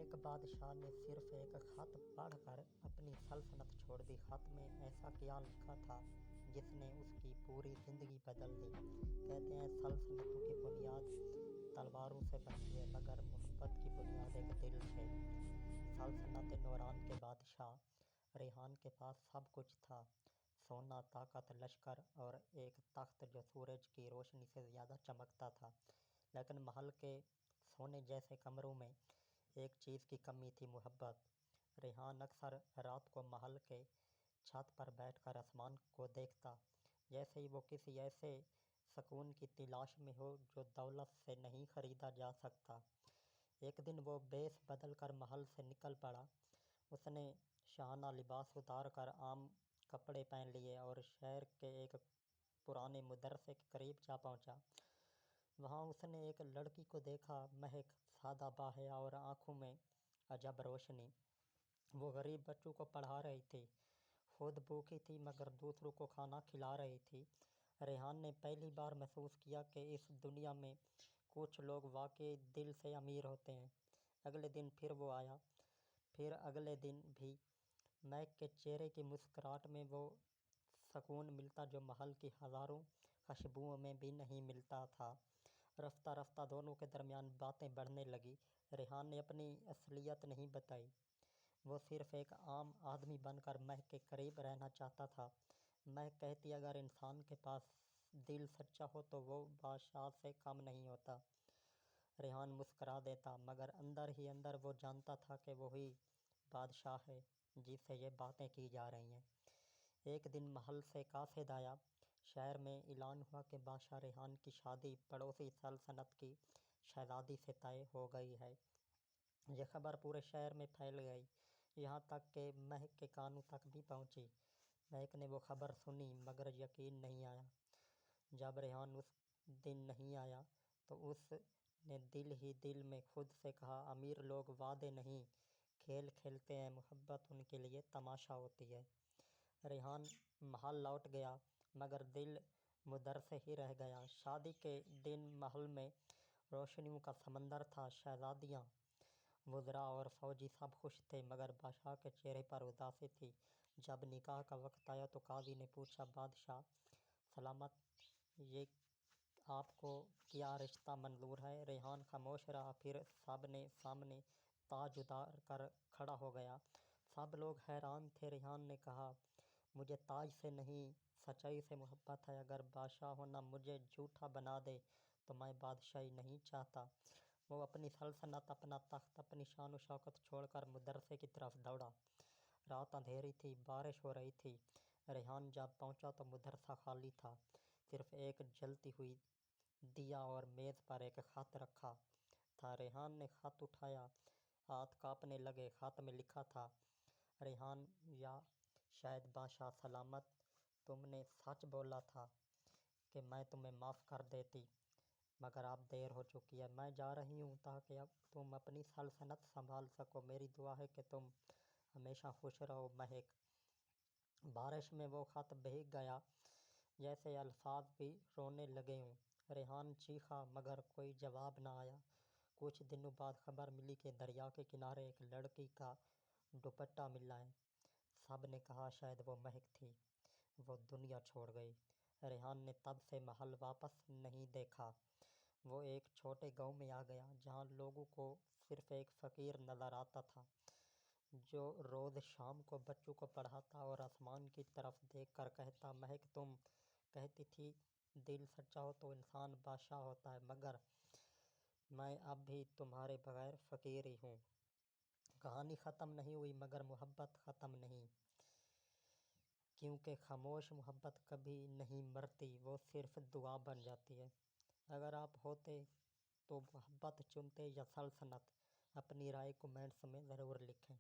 ایک بادشاہ نے صرف ایک خط پڑھ کر اپنی سلطنت چھوڑ دی۔ خط میں ایسا کیا لکھا تھا جس نے اس کی پوری زندگی بدل دی۔ کہتے ہیں سلطنتوں کی بنیاد تلواروں سے بنتی ہے مگر محبت کی بنیاد ایک دل سے۔ سلطنت نوران کے بادشاہ ریحان کے پاس سب کچھ تھا، سونا، طاقت، لشکر اور ایک تخت جو سورج کی روشنی سے زیادہ چمکتا تھا۔ لیکن محل کے سونے جیسے کمروں میں ایک چیز کی کمی تھی، محبت۔ ریحان اکثر رات کو محل کے چھت پر بیٹھ کر آسمان کو دیکھتا، جیسے ہی وہ کسی ایسے سکون کی تلاش میں ہو جو دولت سے نہیں خریدا جا سکتا۔ ایک دن وہ بیس بدل کر محل سے نکل پڑا۔ اس نے شاہانہ لباس اتار کر عام کپڑے پہن لیے اور شہر کے ایک پرانے مدرسے کے قریب جا پہنچا۔ وہاں اس نے ایک لڑکی کو دیکھا، مہک، سادہ بحیہ اور آنکھوں میں عجب روشنی۔ وہ غریب بچوں کو پڑھا رہی تھی، خود بھوکی تھی مگر دوسروں کو کھانا کھلا رہی تھی۔ ریحان نے پہلی بار محسوس کیا کہ اس دنیا میں کچھ لوگ واقعی دل سے امیر ہوتے ہیں۔ اگلے دن پھر وہ آیا، پھر اگلے دن بھی۔ مہک کے چہرے کی مسکراہٹ میں وہ سکون ملتا جو محل کی ہزاروں خوشبوؤں میں بھی نہیں ملتا تھا۔ رفتہ رفتہ دونوں کے درمیان باتیں بڑھنے لگیں۔ ریحان نے اپنی اصلیت نہیں بتائی، وہ صرف ایک عام آدمی بن کر مہک کے قریب رہنا چاہتا تھا۔ مہک کہتی، اگر انسان کے پاس دل سچا ہو تو وہ بادشاہ سے کم نہیں ہوتا۔ ریحان مسکرا دیتا، مگر اندر ہی اندر وہ جانتا تھا کہ وہی بادشاہ ہے جس سے یہ باتیں کی جا رہی ہیں۔ ایک دن محل سے قاصد آیا، شہر میں اعلان ہوا کہ بادشاہ ریحان کی شادی پڑوسی سلطنت کی شہزادی سے طے ہو گئی ہے۔ یہ خبر پورے شہر میں پھیل گئی، یہاں تک کہ مہک کے کانوں تک بھی پہنچی۔ مہک نے وہ خبر سنی مگر یقین نہیں آیا۔ جب ریحان اس دن نہیں آیا تو اس نے دل ہی دل میں خود سے کہا، امیر لوگ وعدے نہیں، کھیل کھیلتے ہیں، محبت ان کے لیے تماشا ہوتی ہے۔ ریحان محل لوٹ گیا مگر دل مدرسے ہی رہ گیا۔ شادی کے دن محل میں روشنیوں کا سمندر تھا، شہزادیاں، وزراء اور فوجی سب خوش تھے مگر بادشاہ کے چہرے پر اداسی تھی۔ جب نکاح کا وقت آیا تو قاضی نے پوچھا، بادشاہ سلامت، یہ آپ کو کیا رشتہ منظور ہے؟ ریحان خاموش رہا، پھر سب نے سامنے تاج اتار کر کھڑا ہو گیا۔ سب لوگ حیران تھے۔ ریحان نے کہا، مجھے تاج سے نہیں، سچائی سے محبت ہے۔ اگر بادشاہ ہونا مجھے جھوٹا بنا دے تو میں بادشاہی نہیں چاہتا۔ وہ اپنی سلطنت، اپنا تخت، اپنی شان و شوکت چھوڑ کر مدرسے کی طرف دوڑا۔ رات اندھیری تھی، بارش ہو رہی تھی۔ ریحان جب پہنچا تو مدرسہ خالی تھا، صرف ایک جلتی ہوئی دیا اور میز پر ایک خط رکھا تھا۔ ریحان نے خط اٹھایا، ہاتھ کانپنے لگے۔ خط میں لکھا تھا، ریحان یا شاید بادشاہ سلامت، تم نے سچ بولا تھا کہ میں تمہیں معاف کر دیتی مگر اب دیر ہو چکی ہے۔ میں جا رہی ہوں تاکہ اب تم اپنی سلطنت سنبھال سکو۔ میری دعا ہے کہ تم ہمیشہ خوش رہو، مہک۔ بارش میں وہ خط بھیگ گیا جیسے الفاظ بھی رونے لگے ہوں۔ ریحان چیخا مگر کوئی جواب نہ آیا۔ کچھ دنوں بعد خبر ملی کہ دریا کے کنارے ایک لڑکی کا دوپٹہ ملا ہے۔ سب نے کہا شاید وہ مہک تھی، وہ دنیا چھوڑ گئی۔ ریحان نے تب سے محل واپس نہیں دیکھا۔ وہ ایک چھوٹے گاؤں میں آ گیا جہاں لوگوں کو صرف ایک فقیر نظر آتا تھا جو روز شام کو بچوں کو پڑھاتا اور آسمان کی طرف دیکھ کر کہتا، مہک، تم کہتی تھی دل سچا ہو تو انسان بادشاہ ہوتا ہے مگر میں اب بھی تمہارے بغیر فقیر ہی ہوں۔ کہانی ختم نہیں ہوئی مگر محبت ختم نہیں، کیونکہ خاموش محبت کبھی نہیں مرتی، وہ صرف دعا بن جاتی ہے۔ اگر آپ ہوتے تو محبت چنتے یا سلطنت؟ اپنی رائے کمنٹس میں ضرور لکھیں۔